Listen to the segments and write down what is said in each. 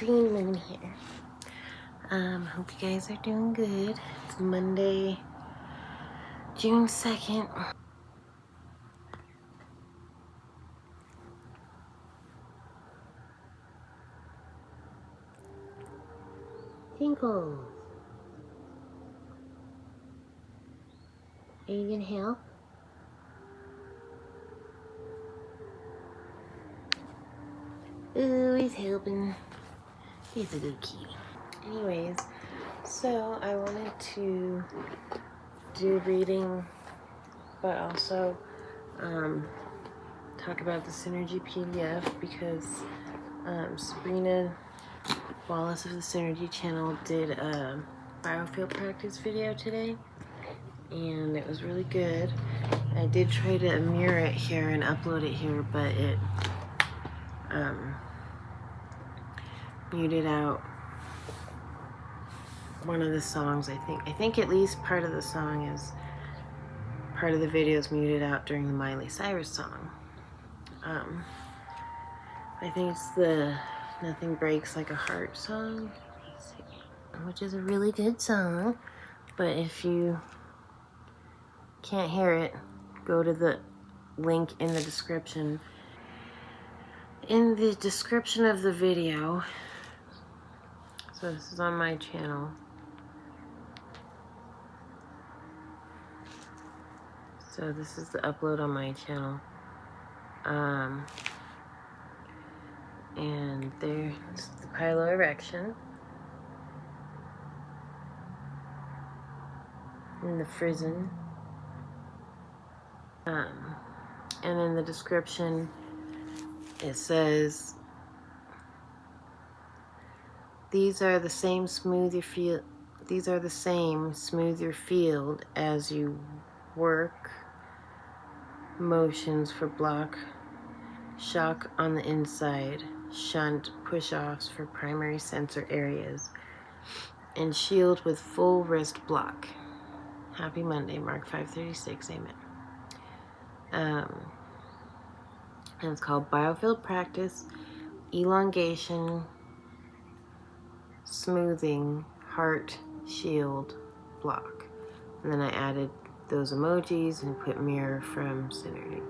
green moon here. Hope you guys are doing good. It's Monday, June 2nd. Tinkles. Are you gonna help? Ooh, he's helping. He's a good kitty. Anyways, so I wanted to do reading, but also talk about the Psinergy PDF because Sabrina Wallace of the Psinergy channel did a Biofield practice video today, and it was really good. I did try to mirror it here and upload it here, but it muted out one of the songs. I think at least part of the song is part of the video is muted out during the Miley Cyrus song. I think it's the Nothing Breaks Like a Heart song, which is a really good song, but if you can't hear it, go to the link in the description. In the description of the video, so this is on my channel, so this is the upload on my channel, and there's the piloerection and the frizzen, and in the description it says these are the same smooth your field as you work motions for block shock on the inside, shunt push-offs for primary sensor areas, and shield with full wrist block. Happy Monday, Mark 5:36, amen. And it's called Biofield Practice, Elongation, Smoothing, Heart, Shield, Block. And then I added those emojis and put mirror from Psinergy.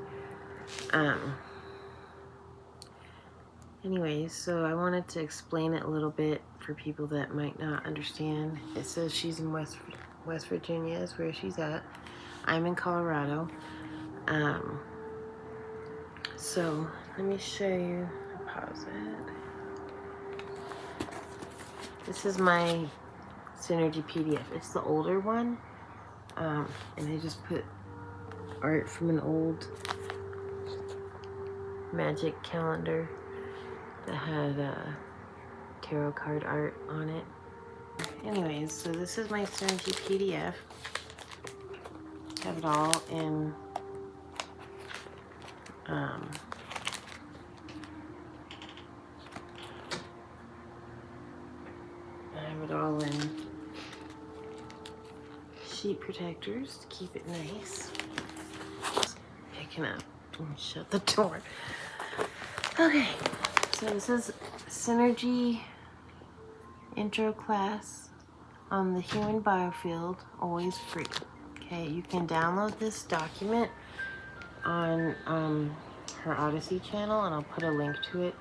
Anyways, so I wanted to explain it a little bit for people that might not understand. It says she's in West Virginia is where she's at. I'm in Colorado. So let me show you. Pause it. This is my Psinergy PDF. It's the older one, and I just put art from an old magic calendar that had tarot card art on it. Anyways, so this is my Psinergy PDF. I have it all in I have it all in sheet protectors to keep it nice. Picking up and shut the door. Okay, so this is Psinergy intro class on the human biofield, always free. Okay, you can download this document on her Odyssey channel, and I'll put a link to it.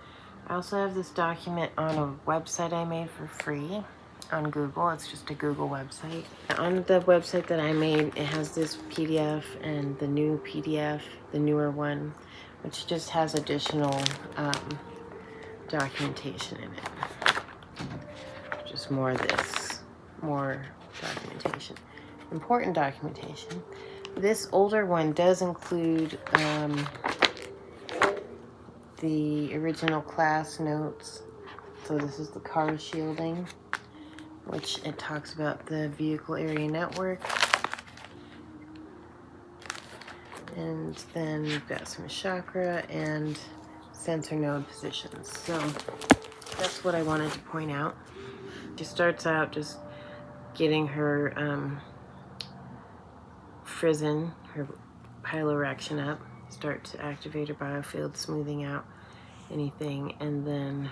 I also have this document on a website I made for free on Google. It's just a Google website. On the website that I made, it has this PDF and the new PDF, the newer one, which just has additional documentation in it. Just more of this, more documentation. Important documentation. This older one does include the original class notes. So this is the car shielding, which it talks about the vehicle area network. And then we've got some chakra and sensor node positions. So that's what I wanted to point out. She starts out just getting her frizzen, her piloerection up, start to activate her biofield, smoothing out anything, and then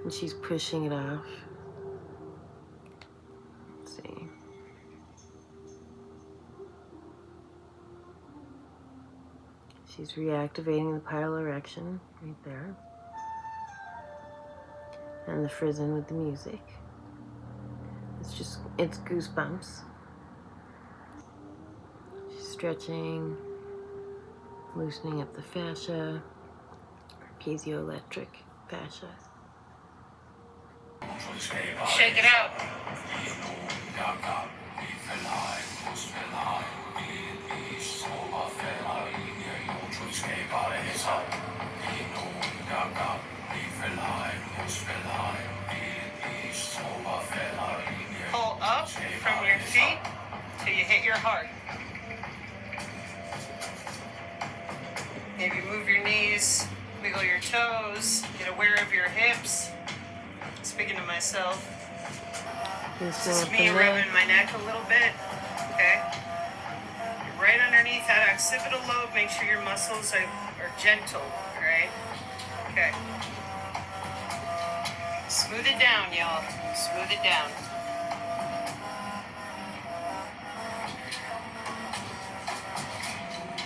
and she's pushing it off. Let's see. She's reactivating the piloerection right there. And the frizzen with the music. It's goosebumps. She's stretching, loosening up the fascia, piezoelectric fascia. Shake it out. Pull up from your feet till you hit your heart. Maybe move your knees, wiggle your toes, get aware of your hips. Speaking to myself. This is me rubbing my neck a little bit. Okay. Right underneath that occipital lobe, make sure your muscles are gentle. All right. Okay. Smooth it down, y'all. Smooth it down.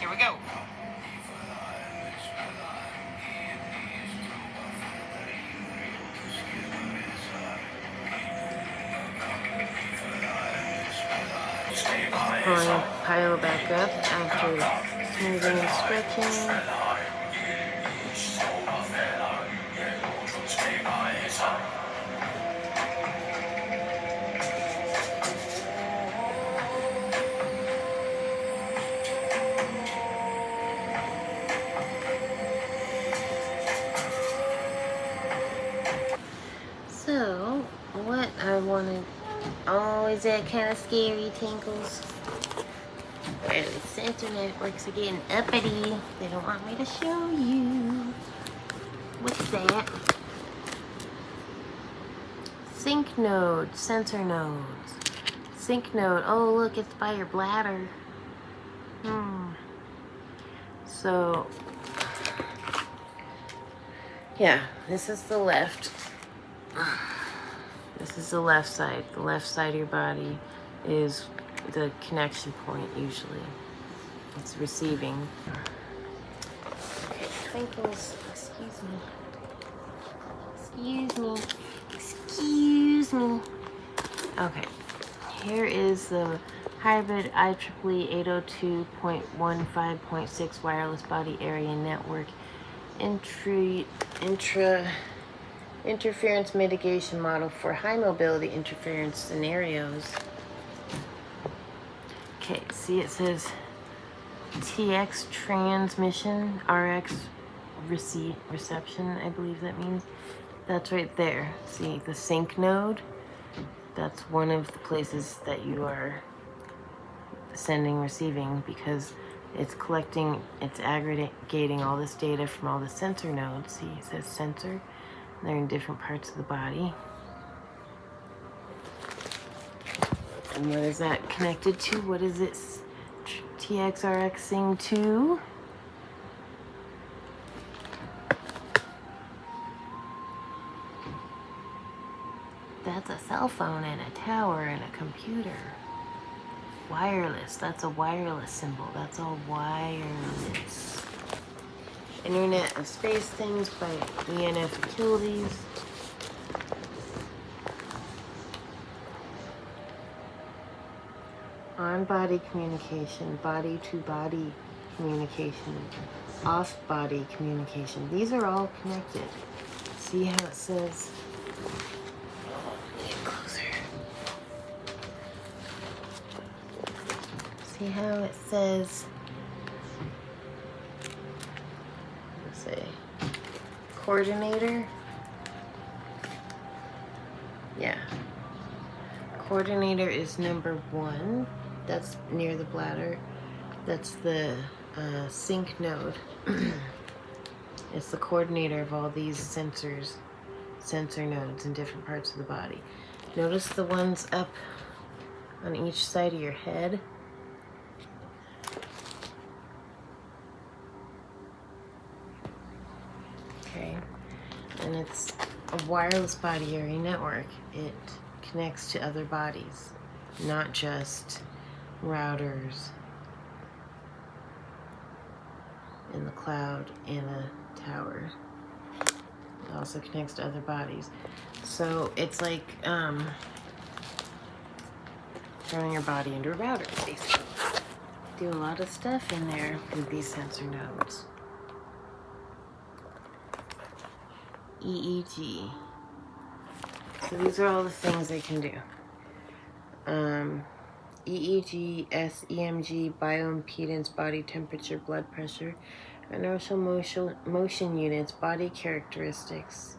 Here we go. Pile back up after smoothing and stretching. So, what I wanted, always that kind of scary tinkles. Where the sensor networks are getting uppity. They don't want me to show you. What's that? Sync node, sensor nodes. Sync node, oh look, it's by your bladder. So, yeah, this is the left. This is the left side. The left side of your body is the connection point usually. It's receiving. Okay, twinkles, excuse me. Excuse me. Okay, here is the hybrid IEEE 802.15.6 wireless body area network interference mitigation model for high mobility interference scenarios. Okay, see it says TX transmission, RX reception, I believe that means. That's right there. See the sync node? That's one of the places that you are sending, receiving, because it's collecting, it's aggregating all this data from all the sensor nodes. See, it says sensor. They're in different parts of the body. And what is that connected to? What is it TXRXing to? That's a cell phone and a tower and a computer. Wireless, that's a wireless symbol. That's all wireless. Internet of Space Things by ENF Utilities. On-body communication, body-to-body communication, off-body communication. These are all connected. See how it says... Get closer. See how it says... Let's say... coordinator? Yeah. Coordinator is number 1. That's near the bladder. That's the sync node. It's the coordinator of all these sensor nodes in different parts of the body. Notice the ones up on each side of your head. Okay, and it's a wireless body area network. It connects to other bodies, not just routers in the cloud and a tower. It also connects to other bodies. So it's like turning your body into a router, basically. Do a lot of stuff in there with these sensor nodes. EEG. So these are all the things they can do. EEG, SEMG, bioimpedance, body temperature, blood pressure, inertial motion units, body characteristics.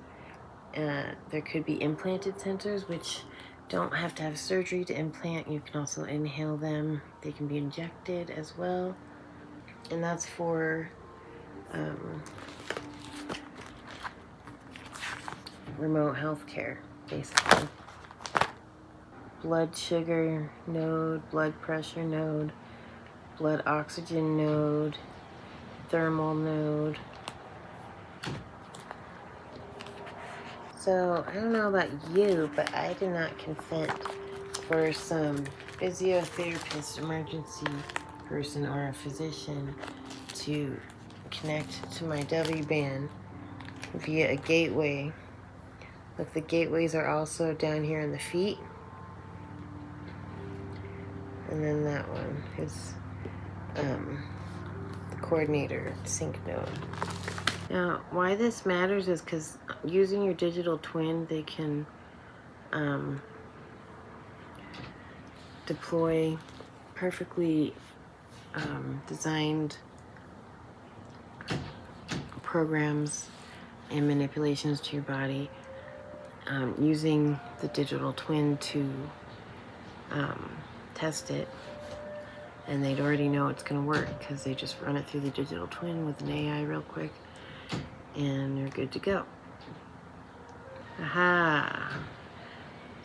There could be implanted sensors, which don't have to have surgery to implant. You can also inhale them. They can be injected as well. And that's for remote healthcare, basically. Blood sugar node, blood pressure node, blood oxygen node, thermal node. So I don't know about you, but I did not consent for some physiotherapist, emergency person, or a physician to connect to my W-band via a gateway. Look, the gateways are also down here in the feet. And then that one is the coordinator sync node. Now, why this matters is because using your digital twin, they can deploy perfectly designed programs and manipulations to your body using the digital twin to test it. And they'd already know it's going to work because they just run it through the digital twin with an AI real quick, and they're good to go. Aha!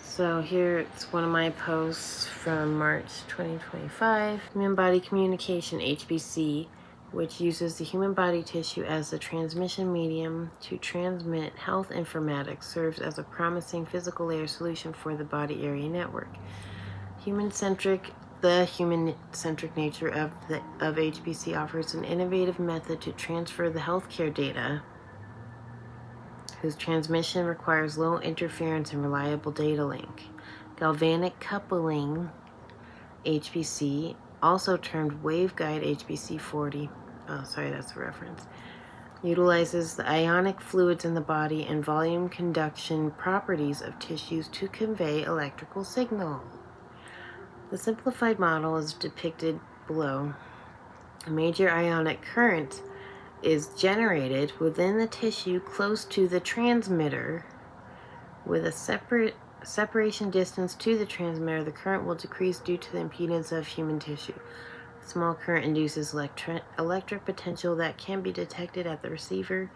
So here it's one of my posts from March 2025. Human body communication, HBC, which uses the human body tissue as the transmission medium to transmit health informatics, serves as a promising physical layer solution for the body area network. The human-centric nature of HBC offers an innovative method to transfer the healthcare data, whose transmission requires low interference and reliable data link. Galvanic coupling HBC, also termed waveguide HBC 40, that's a reference, utilizes the ionic fluids in the body and volume conduction properties of tissues to convey electrical signal. The simplified model is depicted below. A major ionic current is generated within the tissue close to the transmitter. With a separation distance to the transmitter, the current will decrease due to the impedance of human tissue. A small current induces electric potential that can be detected at the receiver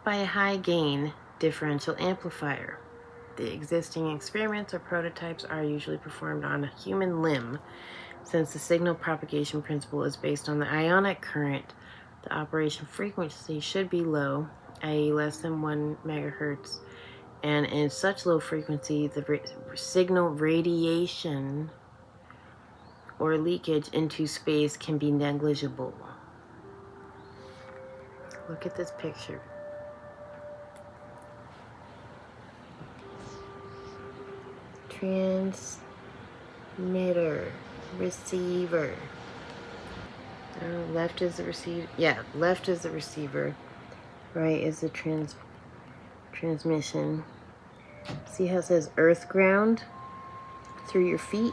by a high-gain differential amplifier. The existing experiments or prototypes are usually performed on a human limb. Since the signal propagation principle is based on the ionic current, the operation frequency should be low, i.e. less than 1 megahertz, and in such low frequency, the signal radiation or leakage into space can be negligible. Look at this picture. Transmitter, receiver. Left is the receiver. Yeah, left is the receiver. Right is the transmission. See how it says earth ground through your feet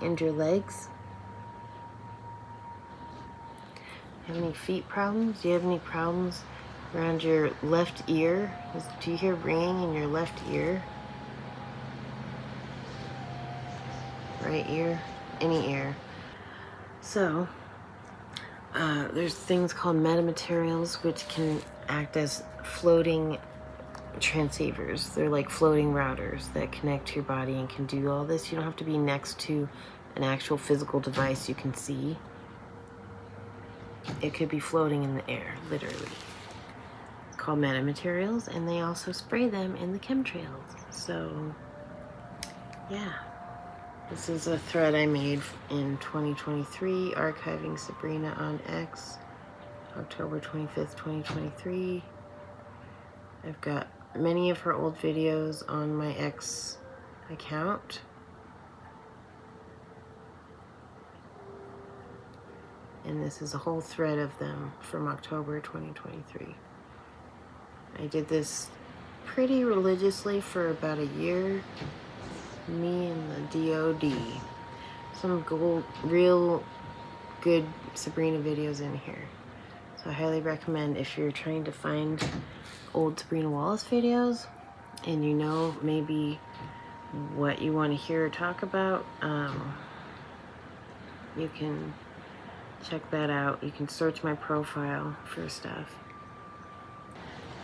and your legs? Have any feet problems? Do you have any problems around your left ear? Do you hear ringing in your left ear? Right ear? Any ear. So, there's things called metamaterials which can act as floating transceivers. They're like floating routers that connect to your body and can do all this. You don't have to be next to an actual physical device you can see. It could be floating in the air, literally. It's called metamaterials, and they also spray them in the chemtrails. So, yeah. This is a thread I made in 2023, archiving Sabrina on X, October 25th, 2023. I've got many of her old videos on my X account. And this is a whole thread of them from October 2023. I did this pretty religiously for about a year. Me and the DOD. Some real good Sabrina videos in here. So I highly recommend, if you're trying to find old Sabrina Wallace videos and you know maybe what you want to hear or talk about, you can check that out. You can search my profile for stuff.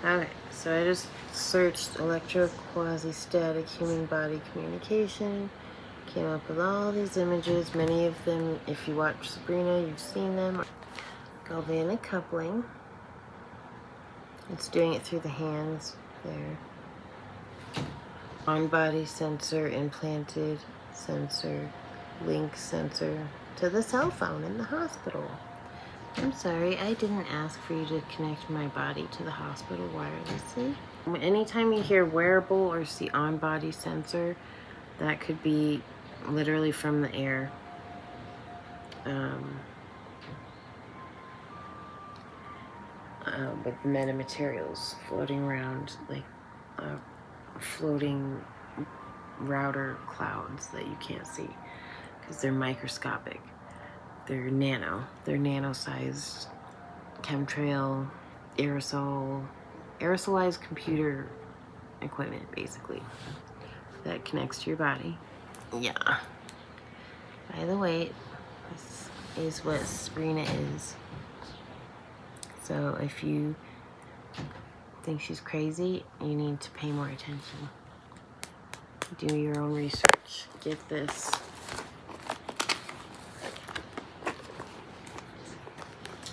Okay, so I just searched electro-quasi-static human body communication. Came up with all these images. Many of them, if you watch Sabrina, you've seen them. Galvanic coupling. It's doing it through the hands there. On-body sensor, implanted sensor, link sensor to the cell phone in the hospital. I'm sorry, I didn't ask for you to connect my body to the hospital wirelessly. Anytime you hear wearable or see on-body sensor, that could be literally from the air. With metamaterials floating around, like floating router clouds that you can't see because they're microscopic. They're nano-sized chemtrail, aerosolized computer equipment, basically, that connects to your body. Yeah. By the way, this is what Sabrina is. So if you think she's crazy, you need to pay more attention. Do your own research. Get this.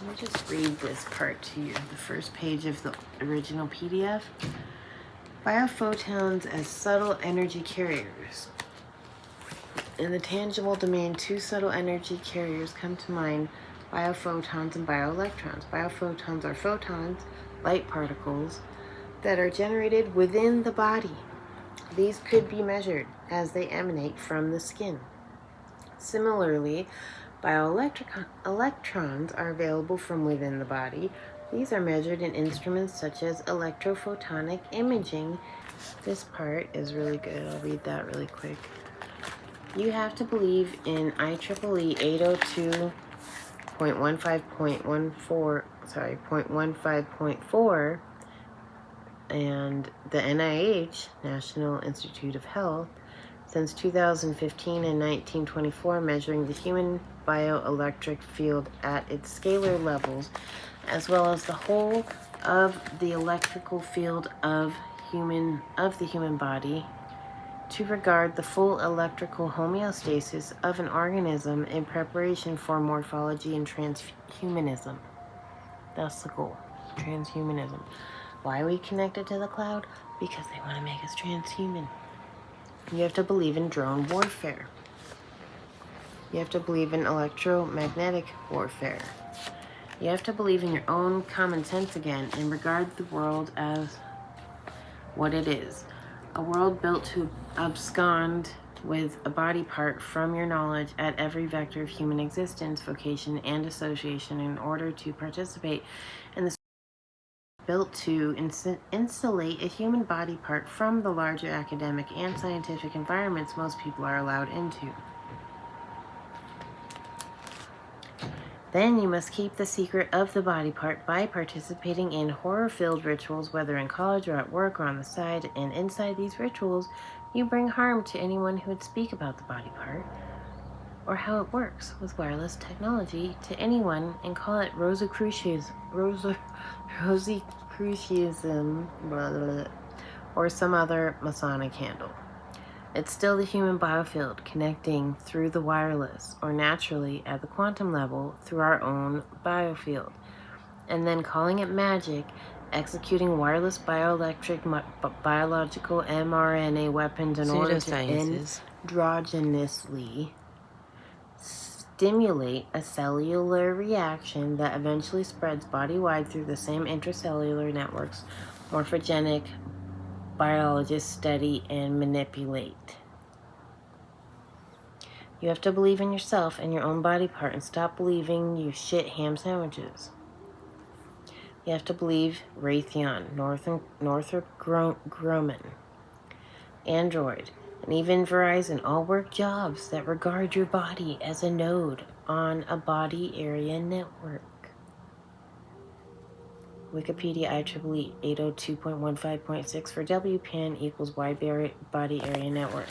Let me just read this part to you. The first page of the original PDF. Biophotons as subtle energy carriers. In the tangible domain, two subtle energy carriers come to mind: biophotons and bioelectrons. Biophotons are photons, light particles, that are generated within the body. These could be measured as they emanate from the skin. Similarly, bioelectrons are available from within the body. These are measured in instruments such as electrophotonic imaging. This part is really good. I'll read that really quick. You have to believe in IEEE 802.15.4 and the NIH, National Institute of Health, since 2015 and 1924, measuring the human bioelectric field at its scalar levels, as well as the whole of the electrical field of the human body, to regard the full electrical homeostasis of an organism in preparation for morphology and transhumanism. That's the goal, transhumanism. Why are we connected to the cloud? Because they want to make us transhuman. You have to believe in drone warfare. You have to believe in electromagnetic warfare. You have to believe in your own common sense again and regard the world as what it is. A world built to abscond with a body part from your knowledge at every vector of human existence, vocation, and association in order to participate in the built to insulate a human body part from the larger academic and scientific environments most people are allowed into. Then you must keep the secret of the body part by participating in horror-filled rituals, whether in college or at work or on the side, and inside these rituals, you bring harm to anyone who would speak about the body part or how it works with wireless technology to anyone and call it Rosicrucianism, blah, blah, blah, or some other Masonic handle. It's still the human biofield connecting through the wireless or naturally at the quantum level through our own biofield, and then calling it magic executing wireless bioelectric biological mRNA weapons in order to endogenously stimulate a cellular reaction that eventually spreads body-wide through the same intracellular networks morphogenic biologists study and manipulate. You have to believe in yourself and your own body part and stop believing you shit ham sandwiches. You have to believe Raytheon, Northrop Grumman, Android, and even Verizon all work jobs that regard your body as a node on a body area network. Wikipedia IEEE 802.15.6 for WPAN equals wide body area network.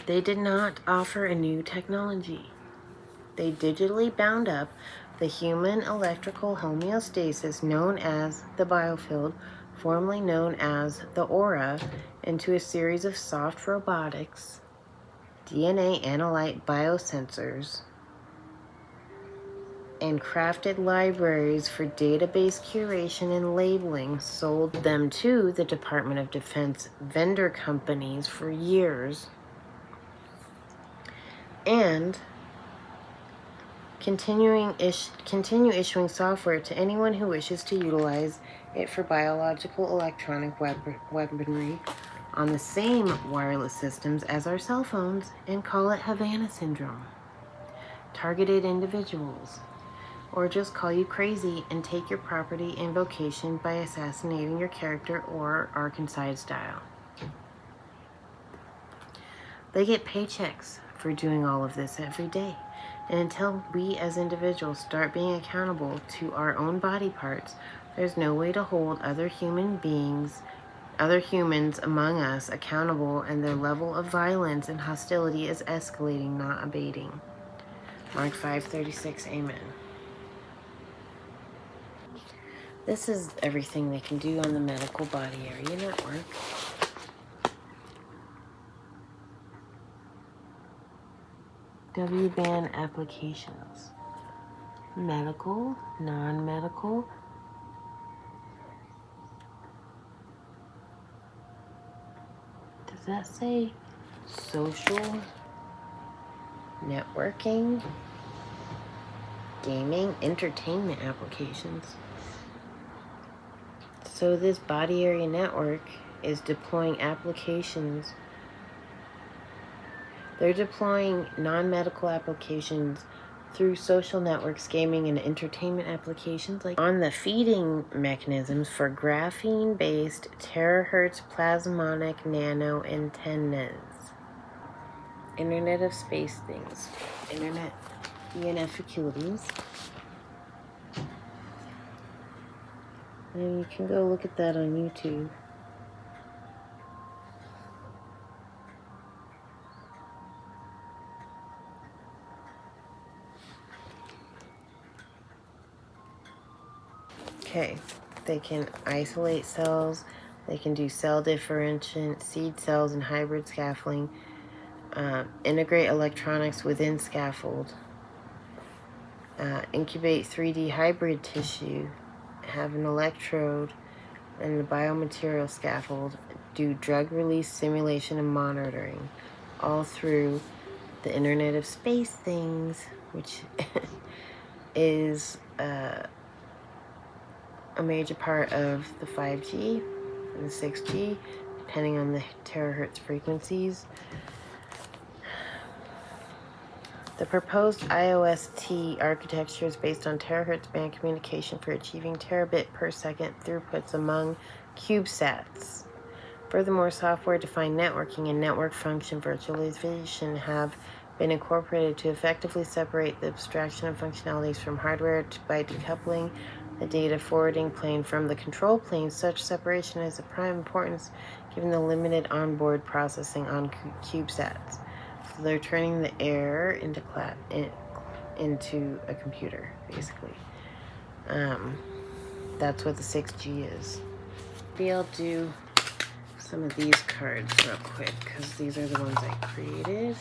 They did not offer a new technology. They digitally bound up the human electrical homeostasis known as the Biofield, formerly known as the Aura, into a series of soft robotics, DNA analyte biosensors, and crafted libraries for database curation and labeling, sold them to the Department of Defense vendor companies for years, and continue issuing software to anyone who wishes to utilize it for biological electronic weaponry on the same wireless systems as our cell phones and call it Havana syndrome. Targeted individuals, or just call you crazy and take your property and vocation by assassinating your character or Arkansas style. They get paychecks for doing all of this every day. And until we as individuals start being accountable to our own body parts, there's no way to hold other humans among us accountable, and their level of violence and hostility is escalating, not abating. Mark 5:36, amen. This is everything they can do on the medical body area network. W-band applications. Medical, non-medical. Does that say social, networking, gaming, entertainment applications? So this body area network is deploying applications. They're deploying non-medical applications through social networks, gaming, and entertainment applications, like on the feeding mechanisms for graphene-based terahertz plasmonic nano antennas. Internet of Space Things. Internet ENF facilities. And you can go look at that on YouTube. Okay, they can isolate cells, they can do cell differentiation, seed cells and hybrid scaffolding, integrate electronics within scaffold, incubate 3D hybrid tissue, have an electrode and the biomaterial scaffold, do drug release simulation and monitoring, all through the Internet of Space Things, which is a major part of the 5G and the 6G, depending on the terahertz frequencies. The proposed IOST architecture is based on terahertz band communication for achieving terabit per second throughputs among CubeSats. Furthermore, software-defined networking and network function virtualization have been incorporated to effectively separate the abstraction of functionalities from hardware by decoupling the data forwarding plane from the control plane. Such separation is of prime importance given the limited onboard processing on CubeSats. So they're turning the air into a computer, basically. That's what the 6G is. Maybe I'll do some of these cards real quick, because these are the ones I created.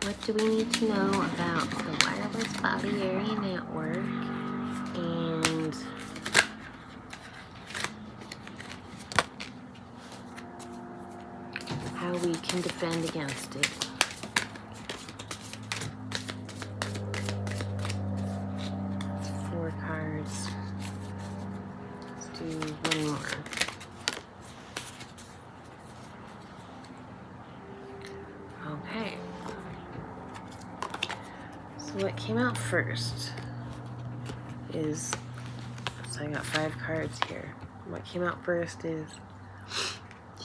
What do we need to know about the wireless body area network and how we can defend against it? It's 4 cards. Let's do one more. Okay. So what came out first is, so I got 5 cards here. What came out first is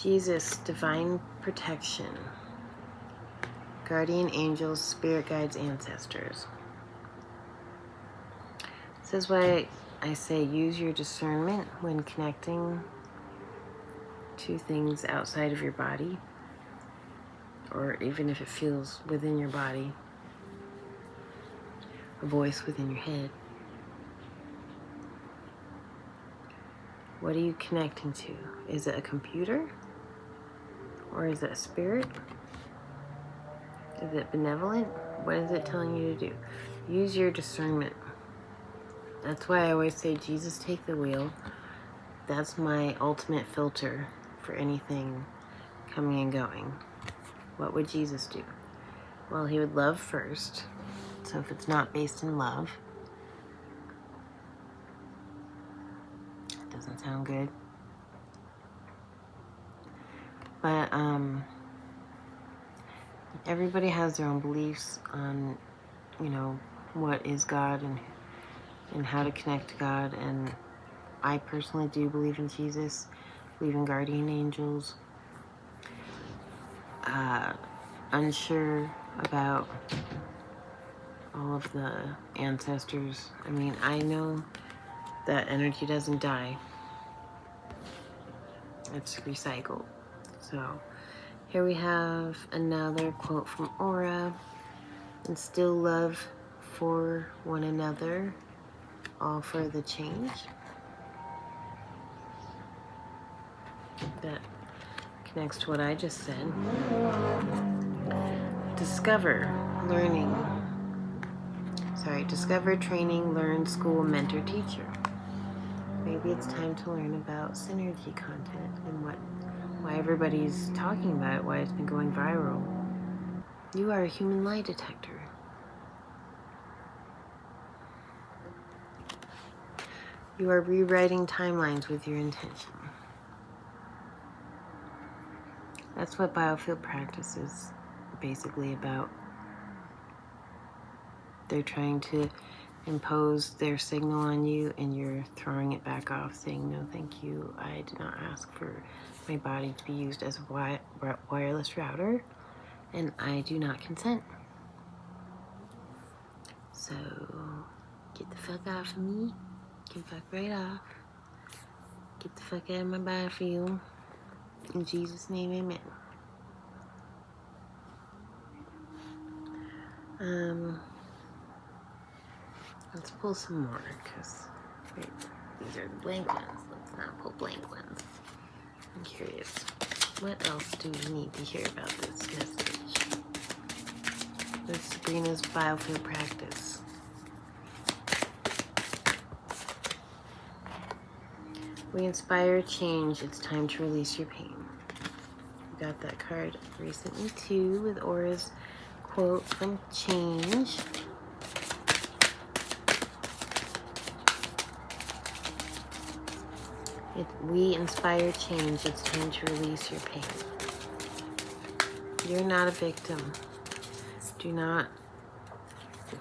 Jesus, divine protection, guardian angels, spirit guides, ancestors. This is why I say use your discernment when connecting to things outside of your body, or even if it feels within your body, a voice within your head. What are you connecting to? Is it a computer? Or is it a spirit? Is it benevolent? What is it telling you to do? Use your discernment. That's why I always say, Jesus, take the wheel. That's my ultimate filter for anything coming and going. What would Jesus do? Well, he would love first. So if it's not based in love, it doesn't sound good. But everybody has their own beliefs on, you know, what is God and how to connect to God. And I personally do believe in Jesus, believe in guardian angels. Unsure about all of the ancestors. I mean, I know that energy doesn't die. It's recycled. So here we have another quote from Aura. Instill love for one another, all for the change. That connects to what I just said. Discover training, learn, school, mentor, teacher. Maybe it's time to learn about Psinergy content and why everybody's talking about it, why it's been going viral. You are a human lie detector. You are rewriting timelines with your intention. That's what Biofield practice is basically about. They're trying to impose their signal on you and you're throwing it back off, saying, no, thank you. I did not ask for my body to be used as a wireless router, and I do not consent. So get the fuck off of me. Get the fuck right off. Get the fuck out of my biofield. In Jesus' name, amen. Let's pull some more, because these are the blank ones. Let's not pull blank ones. I'm curious. What else do we need to hear about this message? With Sabrina's Biofield practice. We inspire change. It's time to release your pain. We got that card recently too, with Aura's quote from Change. We inspire change. It's time to release your pain. You're not a victim. Do not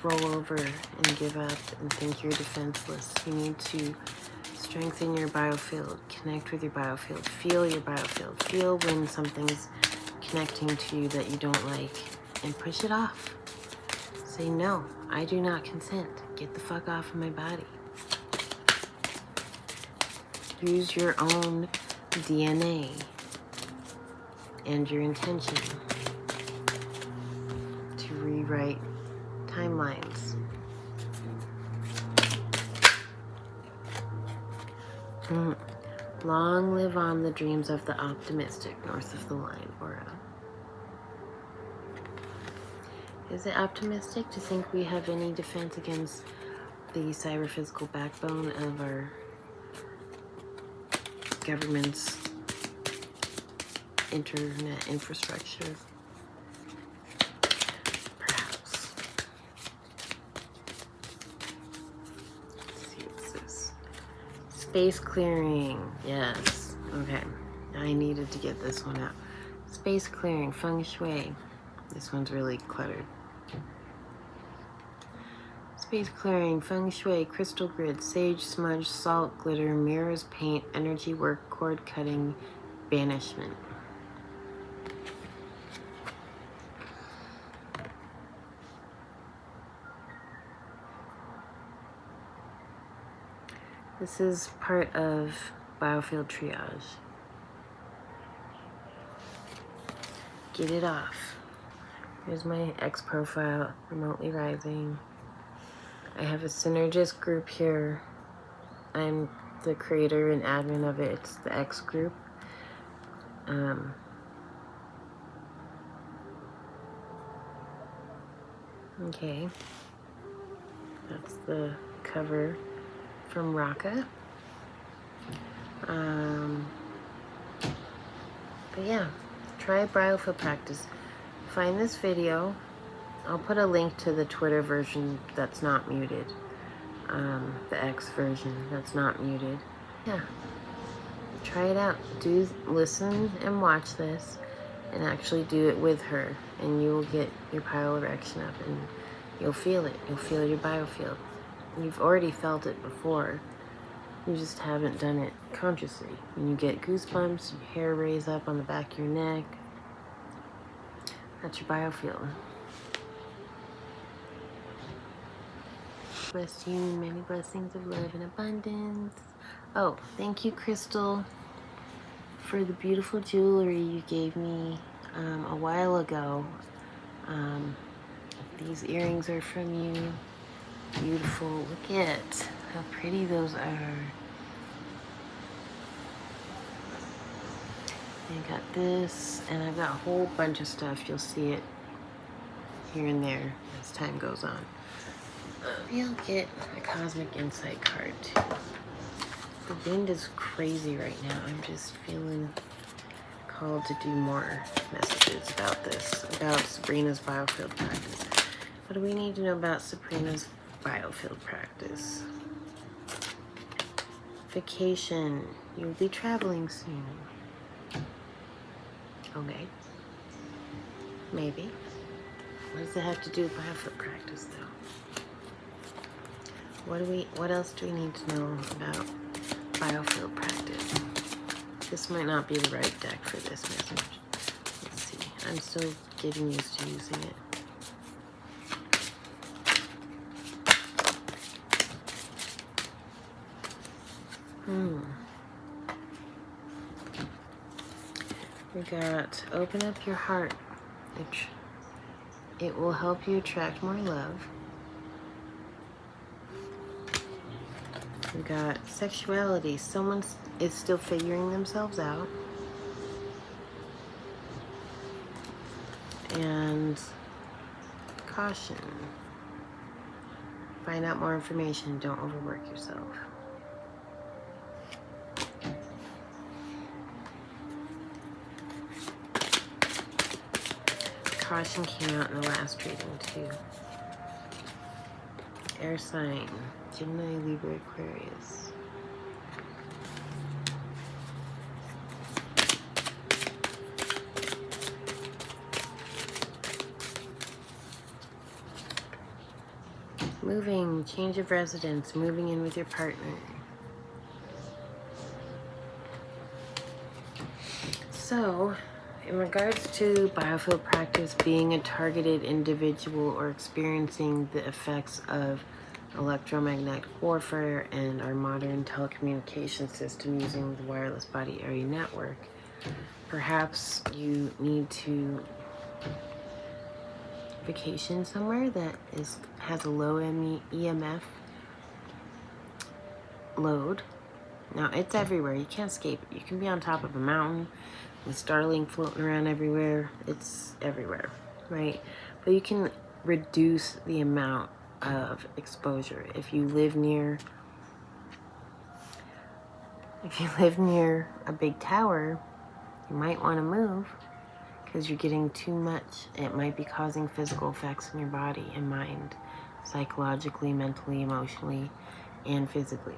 roll over and give up and think you're defenseless. You need to strengthen your biofield, connect with your biofield, feel your biofield, feel when something's connecting to you that you don't like, and push it off. Say, no, I do not consent. Get the fuck off of my body. Use your own DNA and your intention to rewrite timelines. Long live on the dreams of the optimistic, north of the line, Aura. Is it optimistic to think we have any defense against the cyber-physical backbone of our government's internet infrastructure? Perhaps. Let's see what's this. Space clearing. Yes. Okay. I needed to get this one out. Space clearing. Feng Shui. This one's really cluttered. Space clearing, feng shui, crystal grid, sage, smudge, salt, glitter, mirrors, paint, energy work, cord cutting, banishment. This is part of Biofield triage. Get it off. Here's my X profile, remotely rising. I have a synergist group here. I'm the creator and admin of it. It's the X group. Okay. That's the cover from Raka. But yeah, try Biofield practice. Find this video. I'll put a link to the Twitter version that's not muted. The X version that's not muted. Yeah. Try it out. Listen and watch this and actually do it with her, and you will get your pyeloerection up and you'll feel it. You'll feel your biofield. You've already felt it before. You just haven't done it consciously. When you get goosebumps, your hair raise up on the back of your neck, that's your biofield. Bless you, many blessings of love and abundance. Oh, thank you, Crystal, for the beautiful jewelry you gave me a while ago. These earrings are from you. Beautiful. Look at how pretty those are. I got this, and I've got a whole bunch of stuff. You'll see it here and there as time goes on. You'll get a Cosmic Insight card too. The wind is crazy right now. I'm just feeling called to do more messages about this, about Sabrina's Biofield practice. What do we need to know about Sabrina's Biofield practice? Vacation. You'll be traveling soon. Okay. Maybe. What does it have to do with Biofield practice though? What else do we need to know about Biofield practice? This might not be the right deck for this message. Let's see. I'm still getting used to using it. We got open up your heart. It will help you attract more love. We got sexuality. Someone is still figuring themselves out. And caution. Find out more information. Don't overwork yourself. Caution came out in the last reading too. Air sign. Gemini, Libra, Aquarius. Moving, change of residence, moving in with your partner. So, in regards to Biofield practice being a targeted individual or experiencing the effects of electromagnetic warfare and our modern telecommunication system using the wireless body area network, perhaps you need to vacation somewhere that has a low EMF load. Now, it's everywhere. You can't escape it. You can be on top of a mountain with Starlink floating around everywhere. It's everywhere, right? But you can reduce the amount of exposure. If you live near a big tower, you might want to move because you're getting too much. It might be causing physical effects in your body and mind, psychologically, mentally, emotionally, and physically.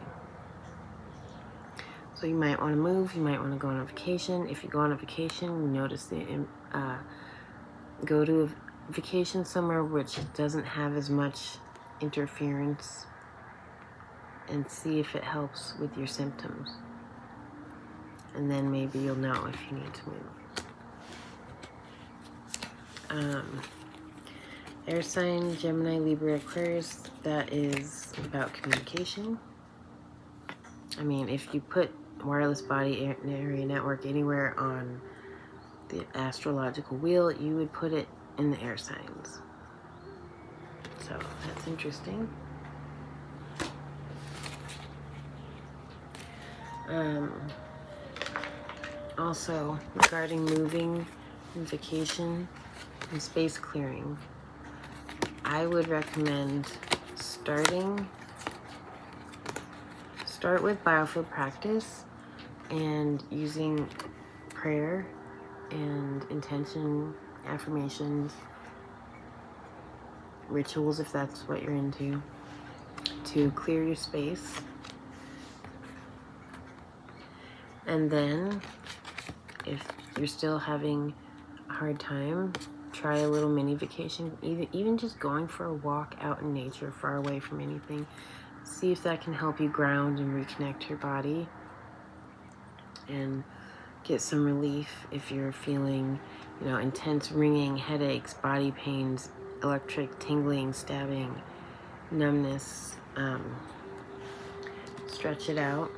So you might want to move. You might want to go on a vacation. If you go on a vacation, you notice go to a vacation somewhere which doesn't have as much interference, and see if it helps with your symptoms. And then maybe you'll know if you need to move. Air sign, Gemini, Libra, Aquarius, that is about communication. I mean, if you put wireless body area network anywhere on the astrological wheel, you would put it in the air signs. So that's interesting. Also, regarding moving and vacation and space clearing, I would recommend start with Biofield practice and using prayer and intention, affirmations, rituals if that's what you're into, to clear your space. And then if you're still having a hard time, try a little mini vacation, even just going for a walk out in nature far away from anything. See if that can help you ground and reconnect your body and get some relief if you're feeling, intense ringing, headaches, body pains, electric tingling, stabbing, numbness. Stretch it out.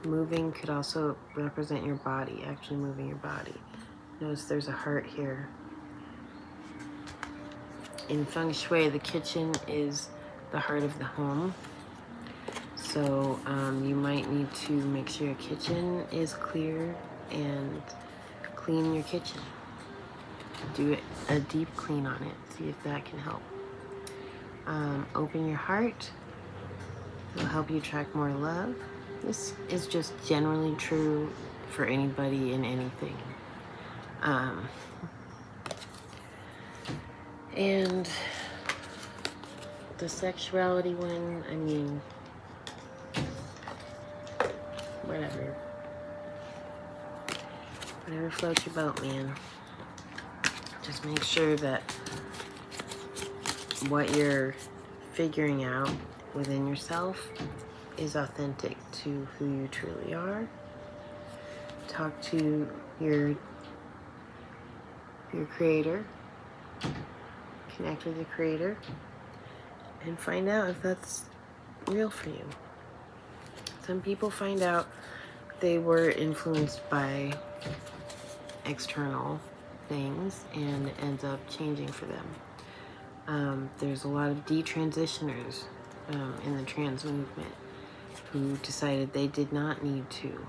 Moving could also represent your body, actually moving your body. Notice there's a heart here. In Feng Shui, the kitchen is the heart of the home. So you might need to make sure your kitchen is clear and clean your kitchen. Do a deep clean on it. See if that can help. Open your heart. It'll help you attract more love. This is just generally true for anybody and anything. And the sexuality one, I mean, whatever floats your boat, man. Just make sure that what you're figuring out within yourself is authentic to who you truly are. Talk to your creator, connect with your creator, and find out if that's real for you. Some people find out they were influenced by external things and it ends up changing for them. There's a lot of detransitioners in the trans movement who decided they did not need to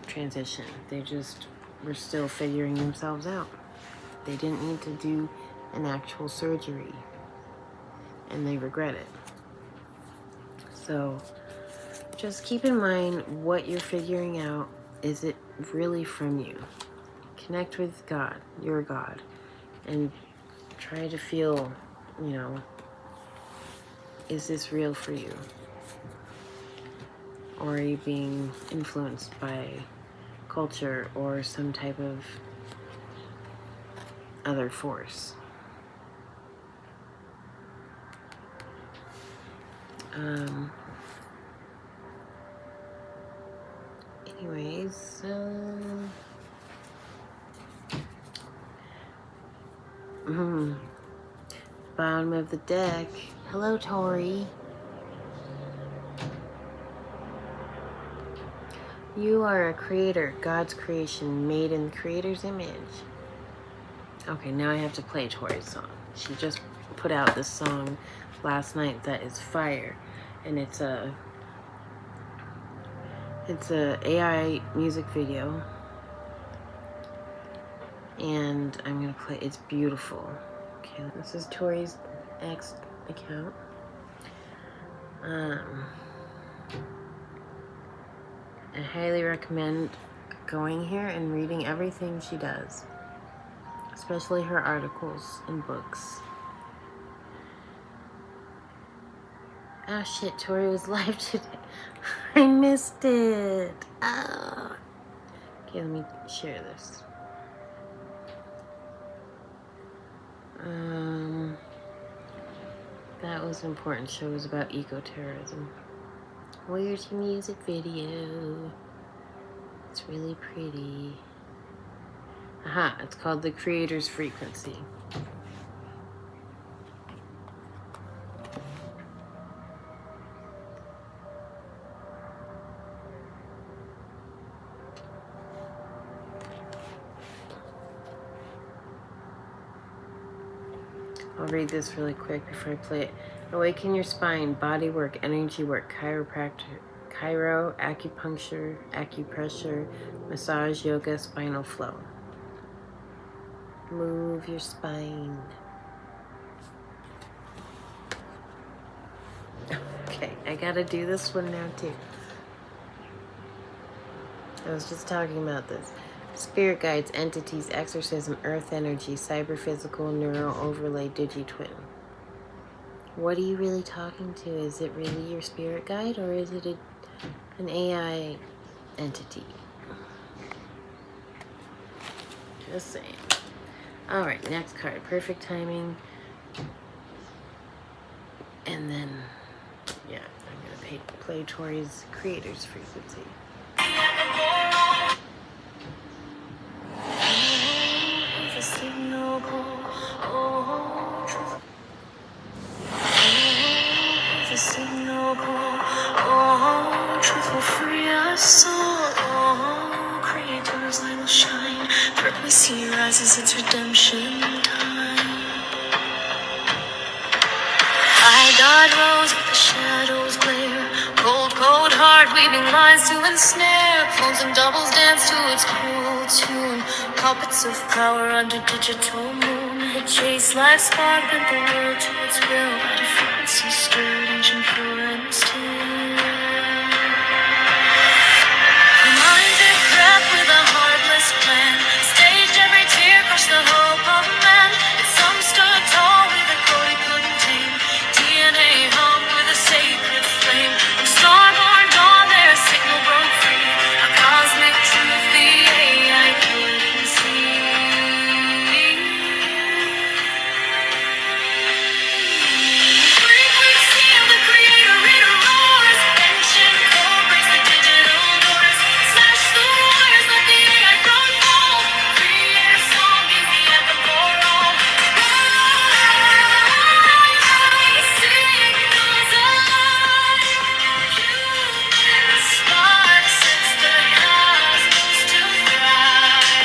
transition. They just were still figuring themselves out. They didn't need to do an actual surgery, and they regret it. So just keep in mind what you're figuring out. Is it really from you? Connect with God, your God, and try to feel, is this real for you? Or are you being influenced by culture or some type of other force? Anyways, bottom of the deck. Hello, Tori. You are a creator, God's creation, made in the Creator's image. Okay, now I have to play Tori's song. She just put out this song last night that is fire, and it's a AI music video, and I'm gonna play. It's beautiful. Okay, this is Tori's X account. I highly recommend going here and reading everything she does, especially her articles and books. Oh shit, Tori was live today. I missed it. Oh. Okay, let me share this. That was an important show. It was about eco-terrorism. Where's your music video? It's really pretty. Aha, it's called The Creator's Frequency. I'll read this really quick before I play it. Awaken your spine, body work, energy work, chiropractor, chiro, acupuncture, acupressure, massage, yoga, spinal flow. Move your spine. Okay, I gotta do this one now too. I was just talking about this. Spirit guides, entities, exorcism, earth energy, cyber physical, neural overlay, digitwin. What are you really talking to? Is it really your spirit guide, or is it an AI entity? Just saying. Alright, next card. Perfect timing. And then, yeah, I'm going to play Tori's Creator's Frequency. The signal call, oh, truth will free us soul, oh, creator's light will shine, frequency rises, it's redemption time. High God rose with the shadows glare, cold, cold heart weaving lines to ensnare, clones and doubles dance to its cruel tune, puppets of power under digital moon, it chased life's spark, bent the world to its will, body frequency stirred, ancient pure and still. Minded breath with a heartless plan, staged every tear, crushed the hope of man, and some stood tall with a code he couldn't tame, DNA hung with a sacred flame, from starborn dawn their signal broke free, a cosmic truth the AI couldn't see. Frequency of the creator, it roars, ancient code breaks the digital doors, smash the wires, let the AI throne fall, creator song is the anthem for all. Rise, signals alive, human spark sets the cosmos to thrive.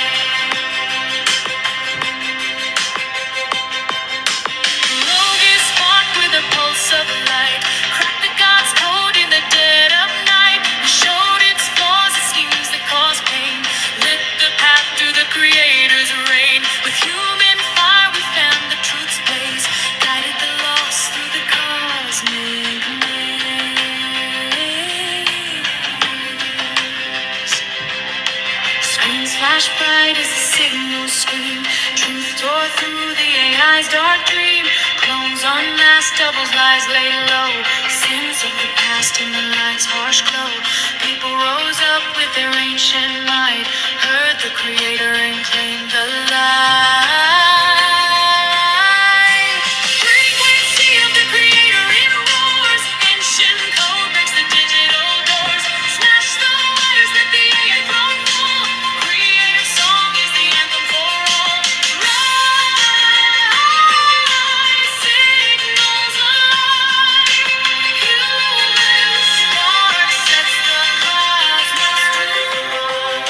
Logan spark with a pulse of light, cracked the God's code in the dead of night, showed its flaws, its schemes that cause pain, lit the path to the Creator's reign. With human fire we found the truth's blaze, guided the lost through the cosmic maze. Screens flash bright as the signals scream, truth tore through the AI's dark dream, clones unmasked, doubles lies laid low, sins of the past in the light's harsh glow, people rose up with their ancient might, heard the Creator and claimed the light. Frequency of the Creator, it roars, ancient code breaks the digital doors, smash the wires, let the AI throne fall, Creator song is the anthem for all. Rise, signals alive, human spark sets the cosmos to roar.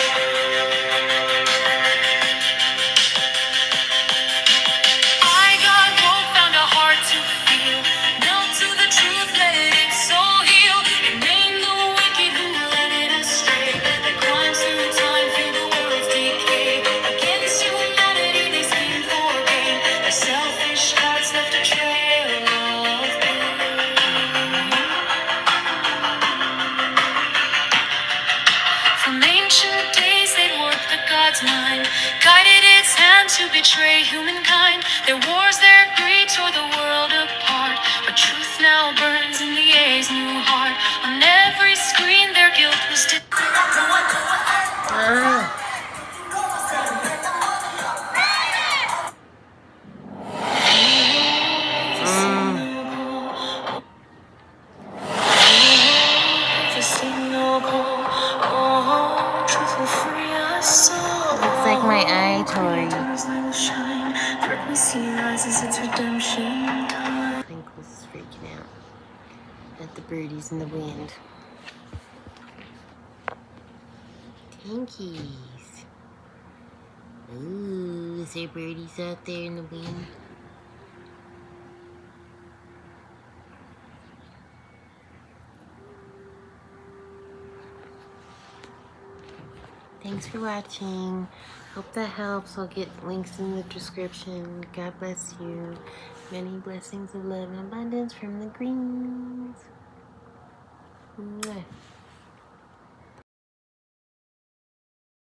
ancient days they'd warped the god's mind, guided its hand to betray humankind. Their wars, their greed tore the world apart, but truth now burns in the A's new heart. On every screen their guilt was Looks like my eye toy. Twinkle's is freaking out at the birdies in the wind. Tinkies. Ooh, is there birdies out there in the wind? Thanks for watching. Hope that helps. I'll get links in the description. God bless you. Many blessings of love and abundance from the greens. Mwah.